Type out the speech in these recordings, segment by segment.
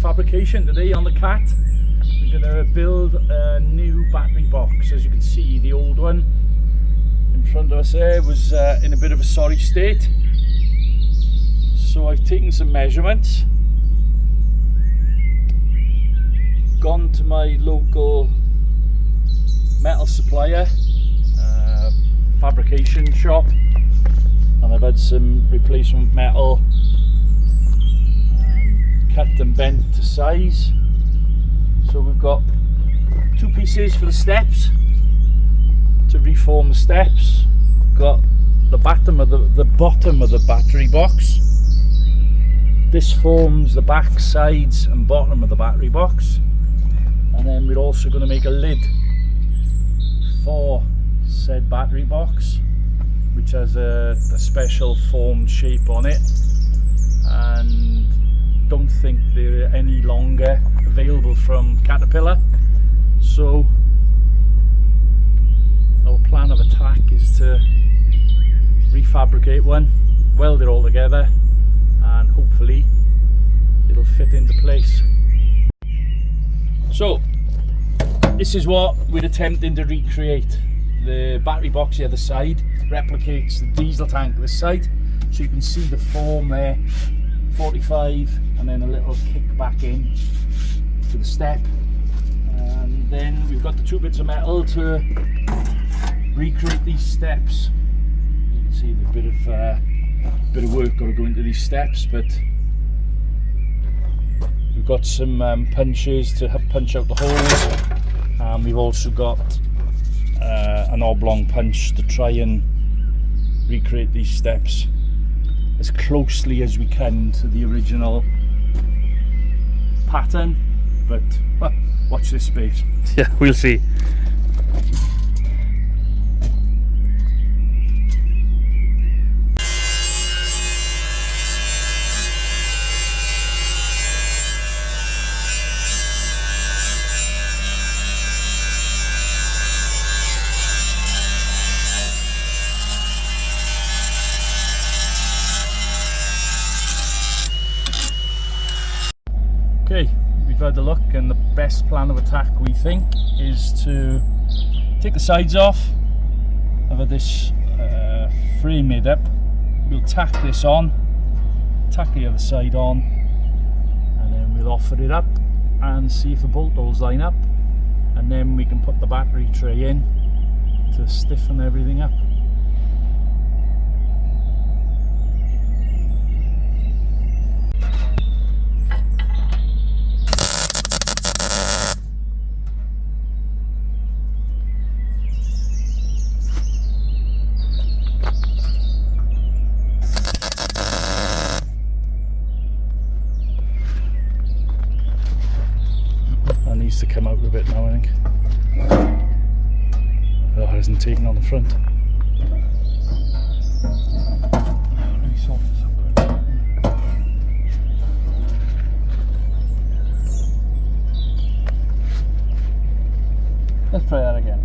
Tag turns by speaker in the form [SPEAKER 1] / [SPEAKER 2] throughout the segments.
[SPEAKER 1] fabrication today on the Cat. We're going to build a new battery box. As you can see, the old one in front of us there was in a bit of a sorry state. So I've taken some measurements, gone to my local metal supplier, fabrication shop, and I've had some replacement metal cut and bent to size. So we've got 2 pieces for the steps to reform the steps. We've got the bottom of the battery box. This forms the back, sides and bottom of the battery box, and then we're also going to make a lid for said battery box, which has a special formed shape on it, and don't think they're any longer available from Caterpillar. So our plan of attack is to refabricate one, weld it all together, and hopefully it'll fit into place. So this is what we're attempting to recreate. The battery box the other side replicates the diesel tank this side, so you can see the form there, 45, and then a little kick back in to the step, and then we've got the 2 bits of metal to recreate these steps. You can see there's a bit of work got to go into these steps, but we've got some punches to punch out the holes, and we've also got an oblong punch to try and recreate these steps as closely as we can to the original pattern, but well, watch this space.
[SPEAKER 2] Yeah, we'll see.
[SPEAKER 1] Okay, we've had a look, and the best plan of attack, we think, is to take the sides off. I've had this frame made up. We'll tack this on, tack the other side on, and then we'll offer it up and see if the bolt holes line up, and then we can put the battery tray in to stiffen everything up. That needs to come out a bit now, I think. Oh, it isn't taken on the front. Let me sort this out. Let's try that again.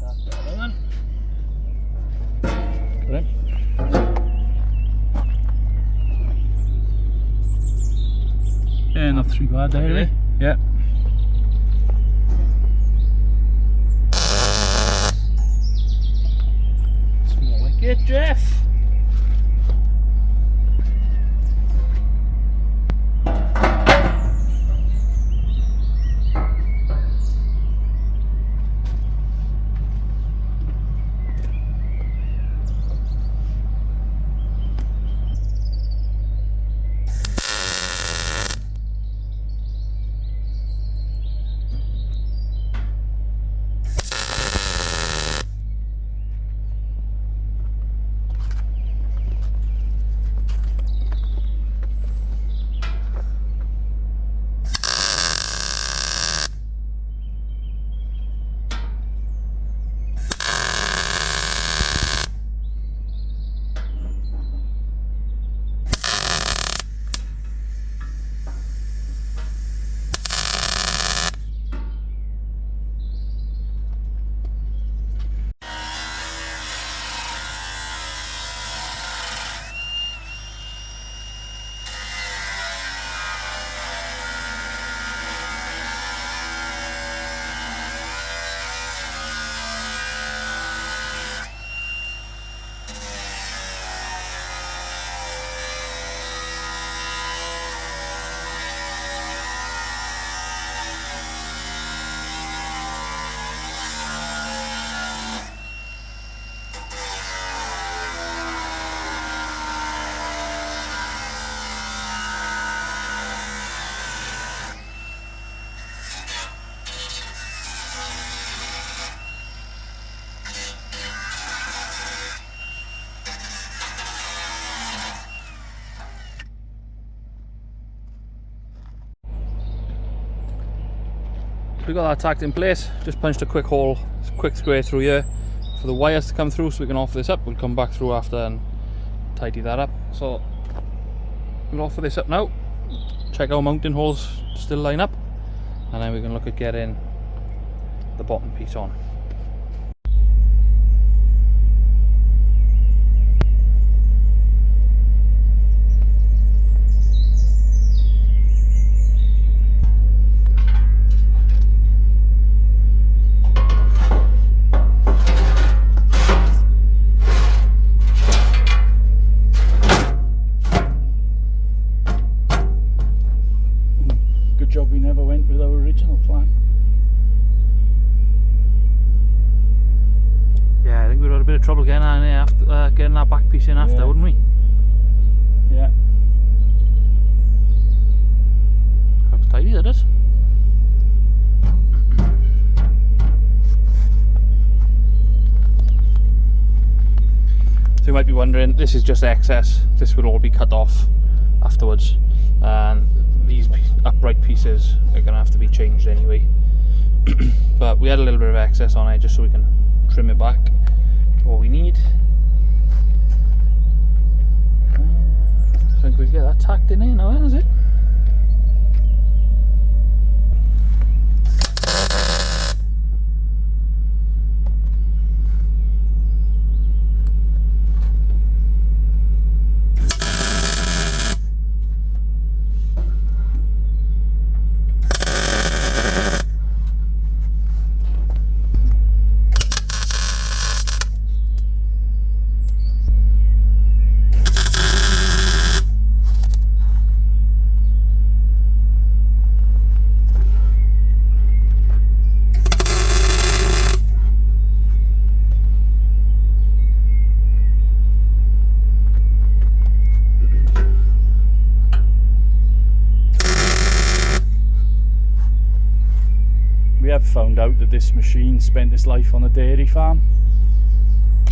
[SPEAKER 1] That's better then. Right. Yeah, not too bad there, really. Yeah. It's more like it, Jeff.
[SPEAKER 2] we got that tacked in place. Just punched a quick hole, quick square through here for the wires to come through so we can offer this up. We'll come back through after and tidy that up. So we'll offer this up now, check our mounting holes still line up, and then we can look at getting the bottom piece on.
[SPEAKER 1] Job we never went with our original plan.
[SPEAKER 2] Yeah, I think we'd have a bit of trouble getting that in after, getting that back piece in after,
[SPEAKER 1] Yeah.
[SPEAKER 2] wouldn't we?
[SPEAKER 1] Yeah.
[SPEAKER 2] Looks tidy, that is. So you might be wondering, this is just excess. This will all be cut off afterwards, and these upright pieces are going to have to be changed anyway. But we had a little bit of excess on it just so we can trim it back to what we need. I think we get that tacked in here now, is it?
[SPEAKER 1] We have found out that this machine spent its life on a dairy farm,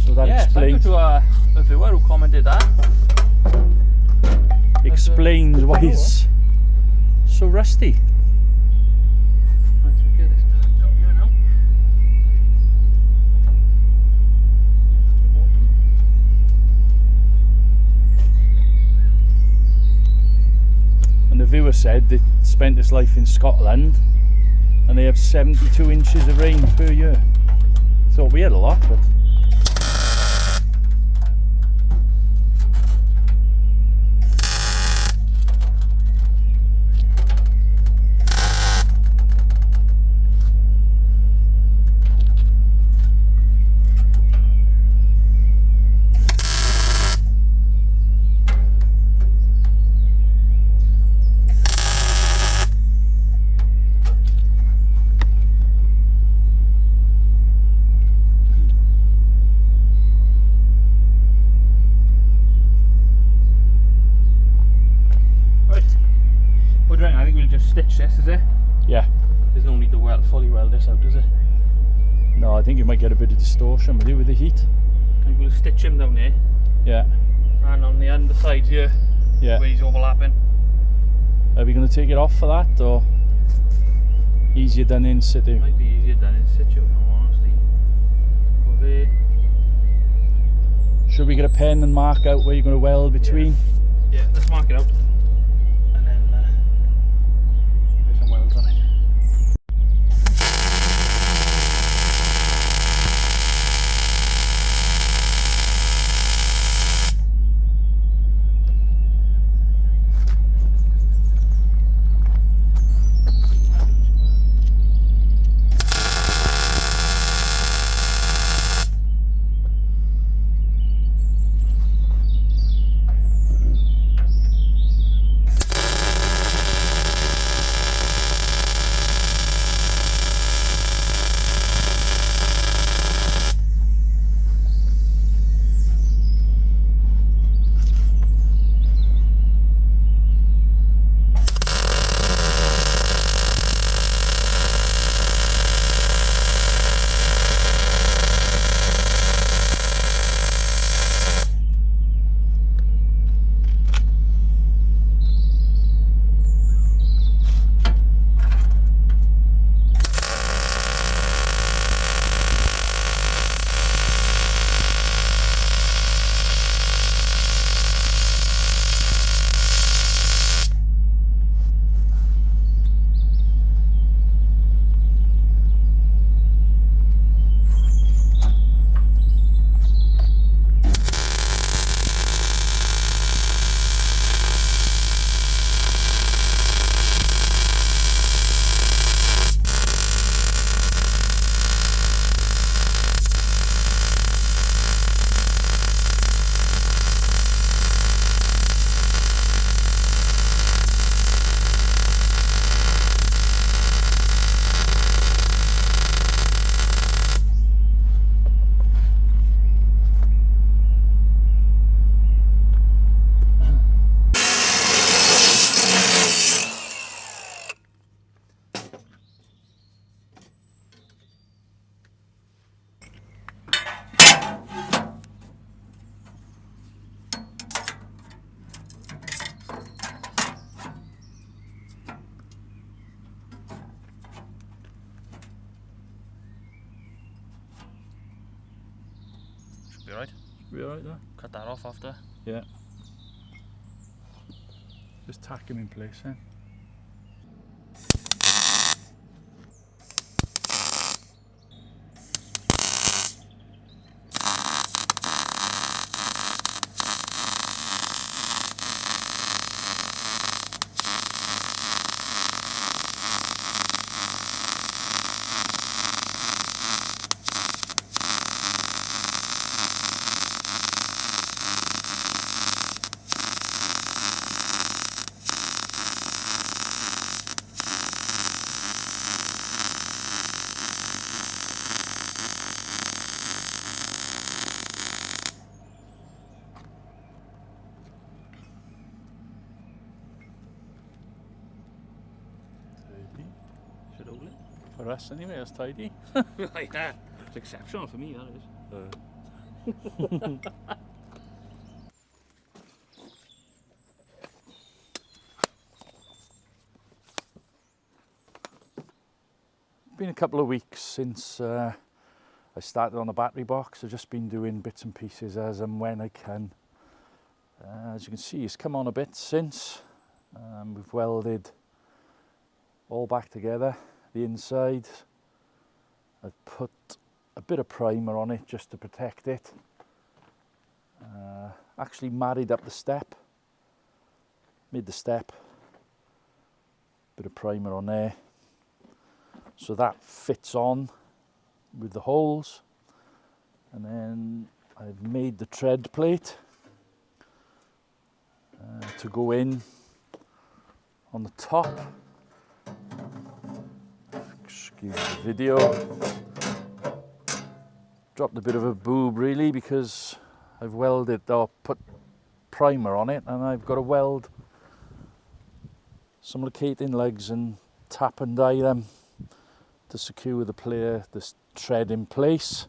[SPEAKER 1] so that
[SPEAKER 2] Yeah, thank you
[SPEAKER 1] explains
[SPEAKER 2] to a viewer who commented that.
[SPEAKER 1] explains why it's so rusty.
[SPEAKER 2] Right, so we get this tacked up here now.
[SPEAKER 1] And the viewer said it spent its life in Scotland and they have 72 inches of rain per year. Thought we had a lot, but
[SPEAKER 2] I think we'll just stitch this, is it?
[SPEAKER 1] yeah.
[SPEAKER 2] There's no need to fully weld this out, is it?
[SPEAKER 1] No, I think you might get a bit of distortion with the heat.
[SPEAKER 2] I think we'll stitch him down there,
[SPEAKER 1] Yeah,
[SPEAKER 2] and on the underside here,
[SPEAKER 1] yeah.
[SPEAKER 2] where he's overlapping.
[SPEAKER 1] Are we going to take it off for that, or easier done in situ?
[SPEAKER 2] Might be easier done in situ, in all honesty. Go there.
[SPEAKER 1] Should we get a pen and mark out where you're going to weld between?
[SPEAKER 2] Yeah, let's mark it out. And then put some welds on it.
[SPEAKER 1] be alright there.
[SPEAKER 2] Cut that off after.
[SPEAKER 1] Yeah. Just tack him in place then.
[SPEAKER 2] Should hold it.
[SPEAKER 1] For us anyway, it's tidy.
[SPEAKER 2] Like that. It's exceptional for me, that is.
[SPEAKER 1] Been a couple of weeks since I started on the battery box. I've just been doing bits and pieces as and when I can. As you can see, it's come on a bit since. We've welded all back together, the inside. I've put a bit of primer on it just to protect it. Actually married up the step, made the step, bit of primer on there. So that fits on with the holes, and then I've made the tread plate to go in on the top. Excuse the video. Dropped a bit of a boob really because I've welded or put primer on it, and I've got to weld some locating legs and tap and die them to secure this tread in place.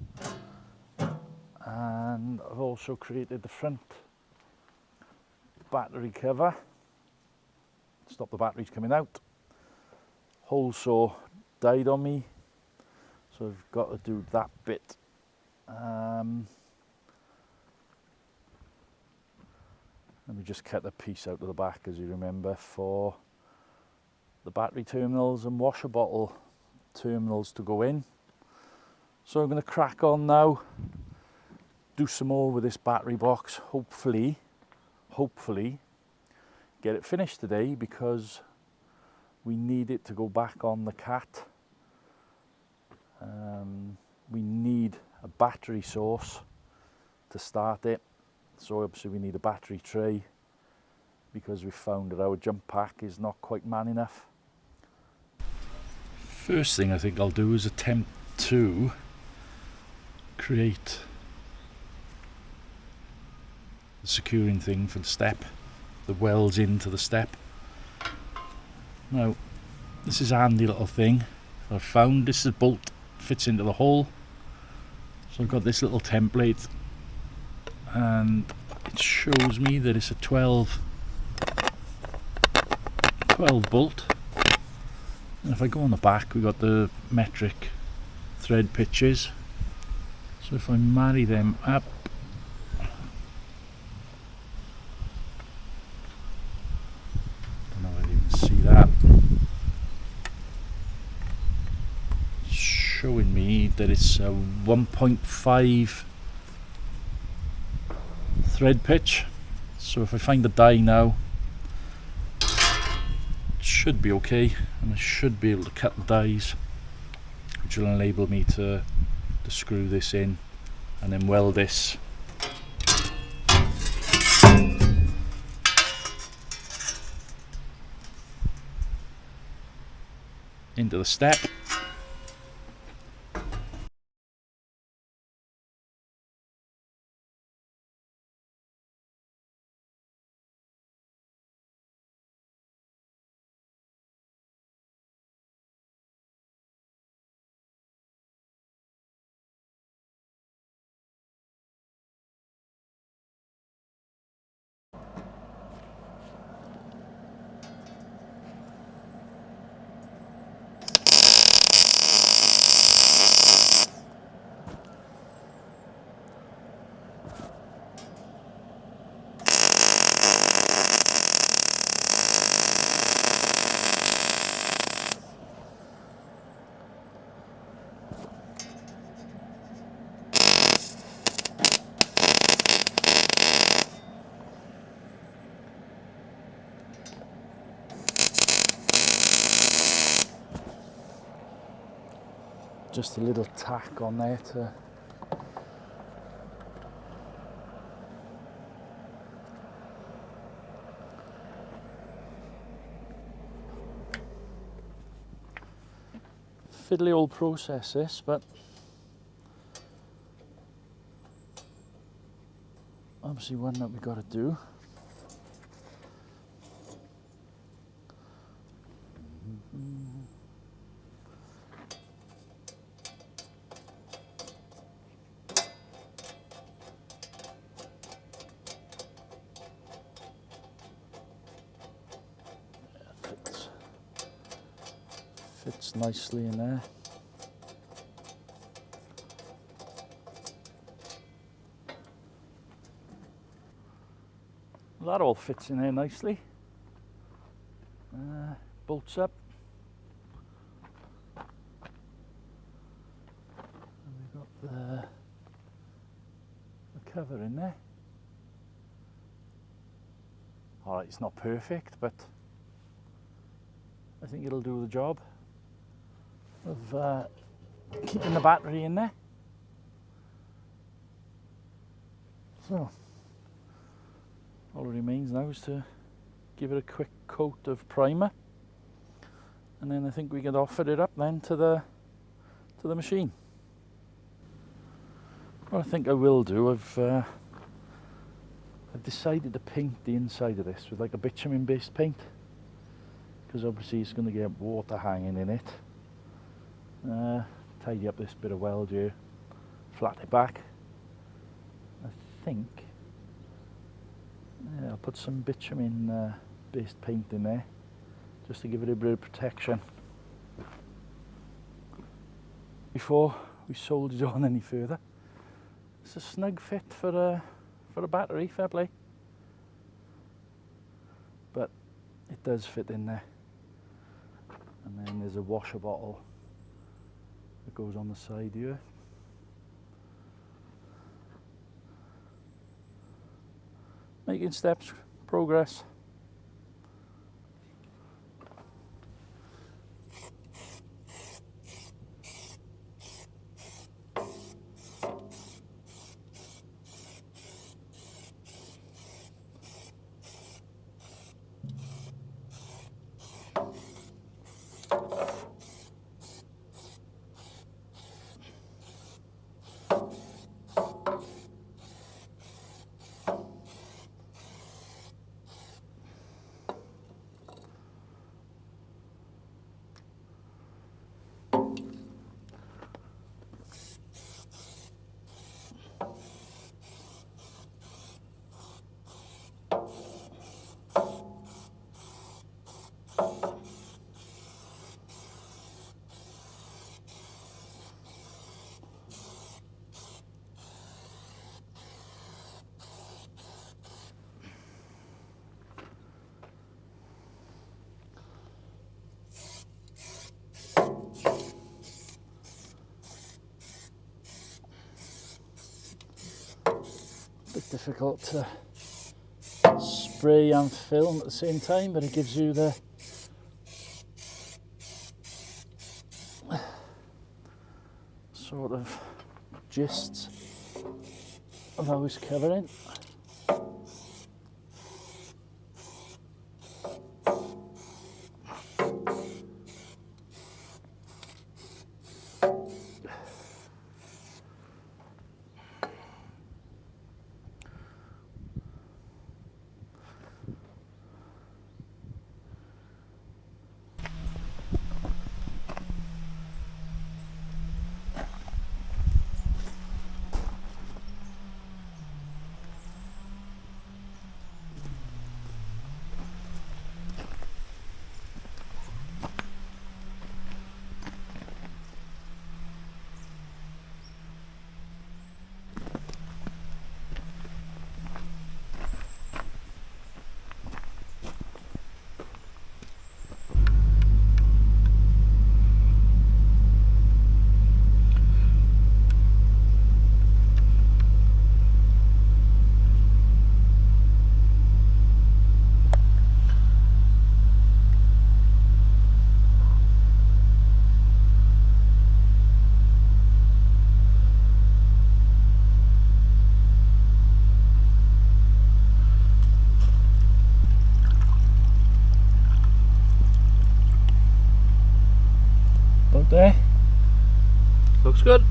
[SPEAKER 1] And I've also created the front battery cover, stop the batteries coming out. Hole saw died on me, so I've got to do that bit. Let me just cut the piece out of the back, as you remember, for the battery terminals and washer bottle terminals to go in. So I'm going to crack on now, do some more with this battery box, hopefully get it finished today, because we need it to go back on the cat. We need a battery source to start it, so obviously we need a battery tray, because we've found that our jump pack is not quite man enough. First thing I think I'll do is attempt to create the securing thing for the step, the welds into the step. Now this is a handy little thing I've found. This is a bolt, fits into the hole, so I've got this little template, and it shows me that it's a 12 bolt. And if I go on the back, we've got the metric thread pitches. So if I marry them up, don't know whether you can see that, it's showing me that it's a 1.5 thread pitch. So if I find the die now, should be okay, and I should be able to cut the dies, which will enable me to screw this in and then weld this into the step. just a little tack on there to fiddly old process this, but obviously one that we got to do. Fits nicely in there. That all fits in there nicely. Bolts up. And we've got the cover in there. Alright, it's not perfect, but I think it'll do the job of keeping the battery in there. So all that remains now is to give it a quick coat of primer, and then I think we can offer it up then to the machine. What I think I will do, I've decided to paint the inside of this with like a bitumen based paint, because obviously it's going to get water hanging in it. Tidy up this bit of weld here, flat it back. I think I'll put some bitumen based paint in there just to give it a bit of protection before we solder it on any further. It's a snug fit for a battery, fair play, but it does fit in there. And then there's a washer bottle that goes on the side here. Making steps, progress. Bit difficult to spray and film at the same time, but it gives you the sort of gist of how it's covering. there.
[SPEAKER 2] Looks good.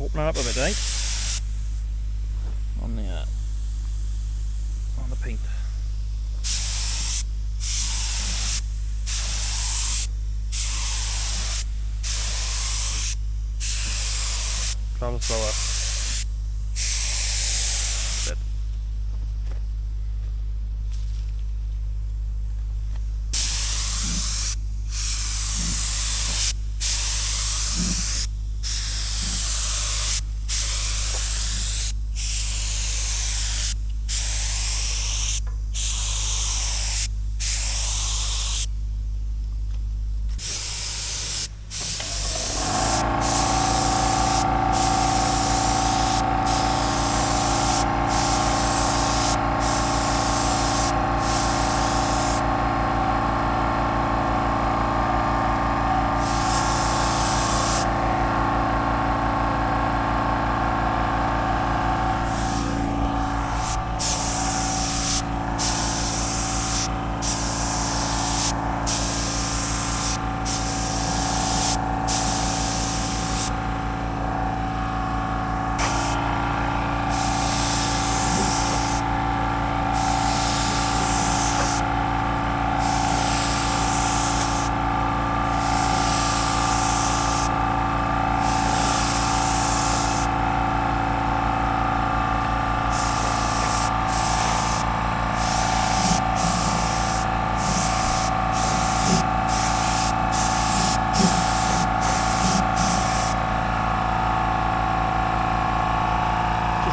[SPEAKER 2] Open it up a bit, right? On the paint. Travel slower. Good.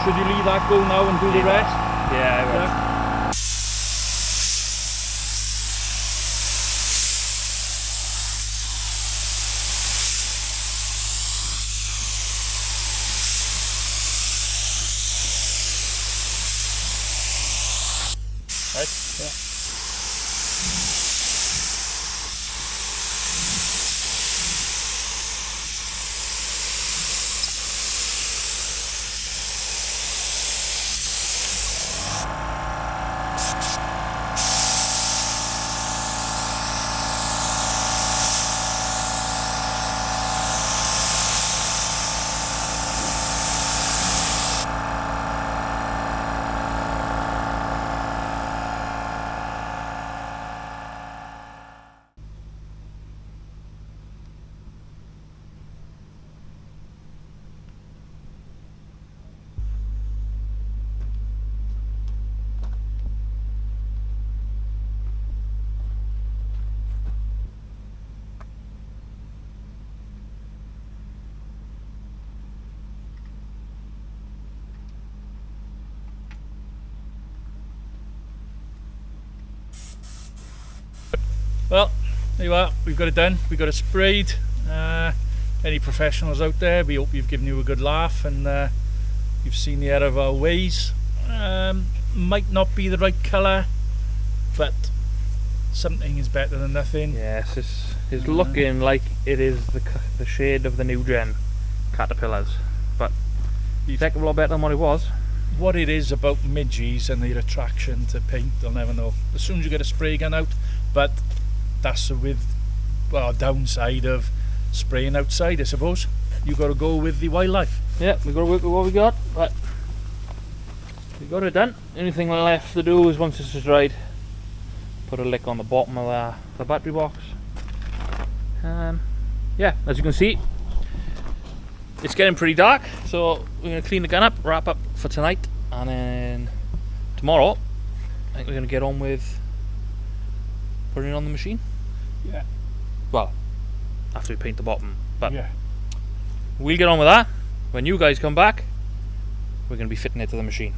[SPEAKER 1] Should you leave that go now and do the rest?
[SPEAKER 2] Yeah, I will.
[SPEAKER 1] Yeah. Right? Yeah. Well, there you are, we've got it done, we've got it sprayed. Any professionals out there, we hope you've given you a good laugh and you've seen the error of our ways. Might not be the right colour, but something is better than nothing.
[SPEAKER 2] Yes, it's looking like it is the shade of the new gen Caterpillars, but a heck of a lot better than what it was.
[SPEAKER 1] What it is about midges and their attraction to paint, they'll never know. As soon as you get a spray gun out, but that's the downside of spraying outside, I suppose. You got to go with the wildlife.
[SPEAKER 2] Yeah, we got to work with what we got, but we got it done. Anything left to do is once this is dried, put a lick on the bottom of the battery box. Yeah, as you can see, it's getting pretty dark, so we're going to clean the gun up, wrap up for tonight, and then tomorrow I think we're going to get on with putting it on the machine.
[SPEAKER 1] Yeah.
[SPEAKER 2] Well, after we paint the bottom, but
[SPEAKER 1] yeah,
[SPEAKER 2] we'll get on with that. when you guys come back, we're going to be fitting it to the machine.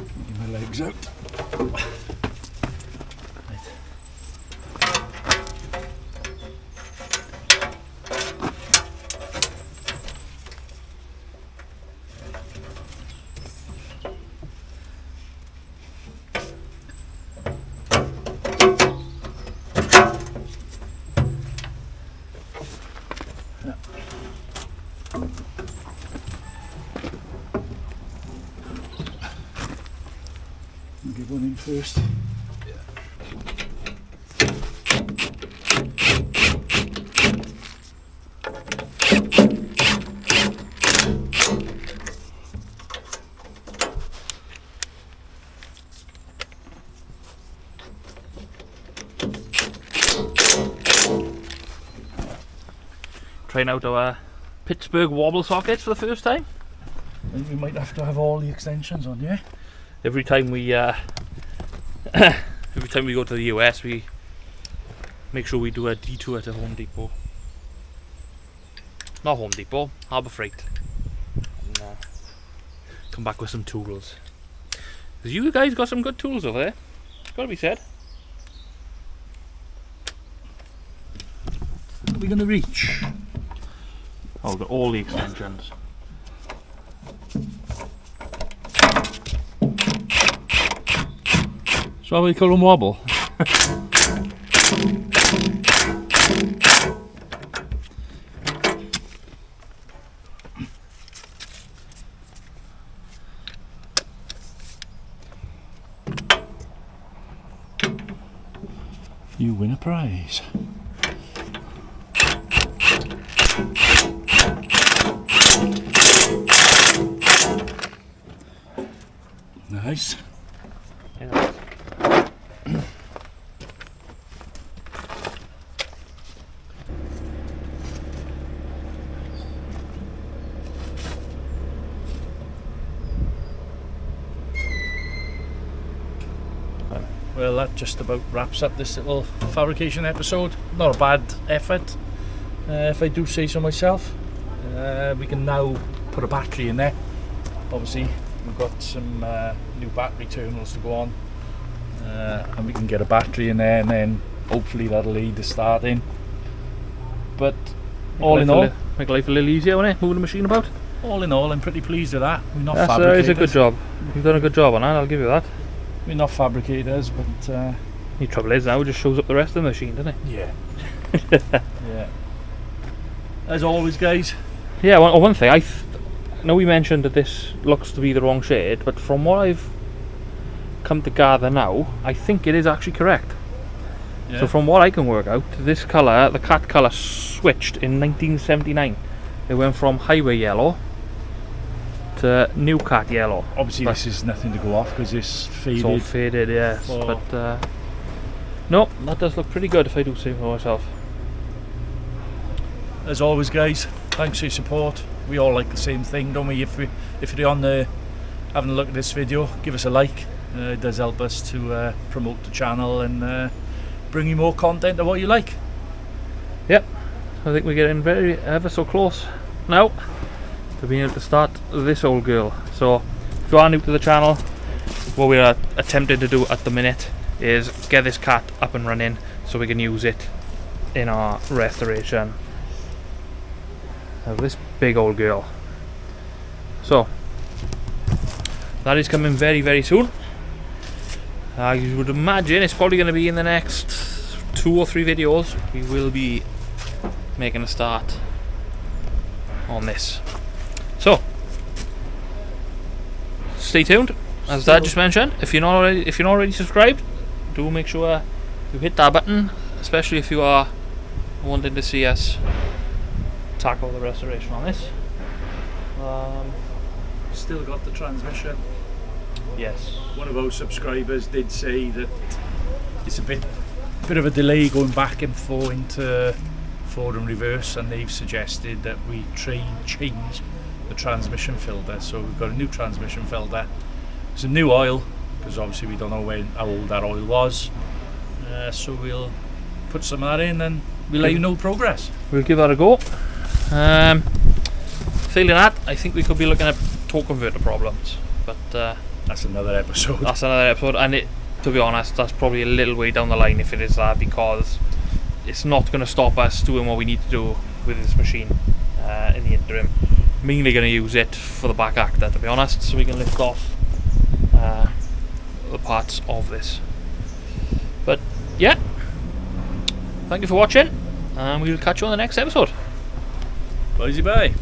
[SPEAKER 1] Get my legs out. I'll get one in first.
[SPEAKER 2] Trying out our Pittsburgh wobble sockets for the first time.
[SPEAKER 1] I think we might have to have all the extensions on, yeah?
[SPEAKER 2] Every time we go to the US, we make sure we do a detour to Home Depot. Not Home Depot, Harbour Freight. And, come back with some tools. 'Cause you guys got some good tools over there. It's gotta be said.
[SPEAKER 1] What are we going to reach?
[SPEAKER 2] Oh, we've got all the extensions.
[SPEAKER 1] So how we call them wobble? You win a prize. Nice.
[SPEAKER 2] Yeah.
[SPEAKER 1] Well, that just about wraps up this little fabrication episode. Not a bad effort, if I do say so myself. We can now put a battery in there. Obviously, we've got some new battery terminals to go on, and we can get a battery in there, and then hopefully that'll lead to starting. But all in all,
[SPEAKER 2] make life a little easier, won't it? Moving the machine about.
[SPEAKER 1] all in all, I'm pretty pleased with that. We're not
[SPEAKER 2] That's
[SPEAKER 1] fabricators.
[SPEAKER 2] it's a good job. You've done a good job on that. I'll give you that.
[SPEAKER 1] We're not fabricators, but
[SPEAKER 2] The trouble is now it just shows up the rest of the machine, doesn't it?
[SPEAKER 1] yeah, yeah. As always, guys.
[SPEAKER 2] Yeah. One thing I know we mentioned that this looks to be the wrong shade, but from what I've come to gather now, I think it is actually correct.
[SPEAKER 1] Yeah.
[SPEAKER 2] So from what I can work out, this colour, the cat colour, switched in 1979. It went from highway yellow to new cat yellow.
[SPEAKER 1] Obviously,
[SPEAKER 2] But
[SPEAKER 1] this is nothing to go off because it's
[SPEAKER 2] it's all
[SPEAKER 1] faded.
[SPEAKER 2] faded, yes.
[SPEAKER 1] Oh.
[SPEAKER 2] But no, that does look pretty good if I do say so myself.
[SPEAKER 1] As always, guys, thanks for your support. We all like the same thing, don't we? If you're on there having a look at this video, give us a like. It does help us to promote the channel and bring you more content of what you like.
[SPEAKER 2] Yep, I think we're getting ever so close now to being able to start this old girl. So if you are new to the channel, what we are attempting to do at the minute is get this cat up and running so we can use it in our restoration of this big old girl. So that is coming very, very soon. I would imagine it's probably going to be in the next 2 or 3 videos. We will be making a start on this. So stay tuned. As Dad just mentioned, if you're not already subscribed, do make sure you hit that button, especially if you are wanting to see us tackle the restoration on this.
[SPEAKER 1] Still got the transmission.
[SPEAKER 2] Yes.
[SPEAKER 1] One of our subscribers did say that it's a bit of a delay going back and forth into forward and reverse, and they've suggested that we change the transmission filter. So we've got a new transmission filter, some new oil, because obviously we don't know how old that oil was. So we'll put some of that in and we'll let you know progress.
[SPEAKER 2] We'll give that a go. Failing that, I think we could be looking at torque converter problems, but
[SPEAKER 1] that's another episode.
[SPEAKER 2] That's another episode, and to be honest, that's probably a little way down the line if it is that, because it's not going to stop us doing what we need to do with this machine in the interim. Mainly going to use it for the back actor, to be honest, so we can lift off the parts of this. But yeah, thank you for watching, and we'll catch you on the next episode.
[SPEAKER 1] Bye bye.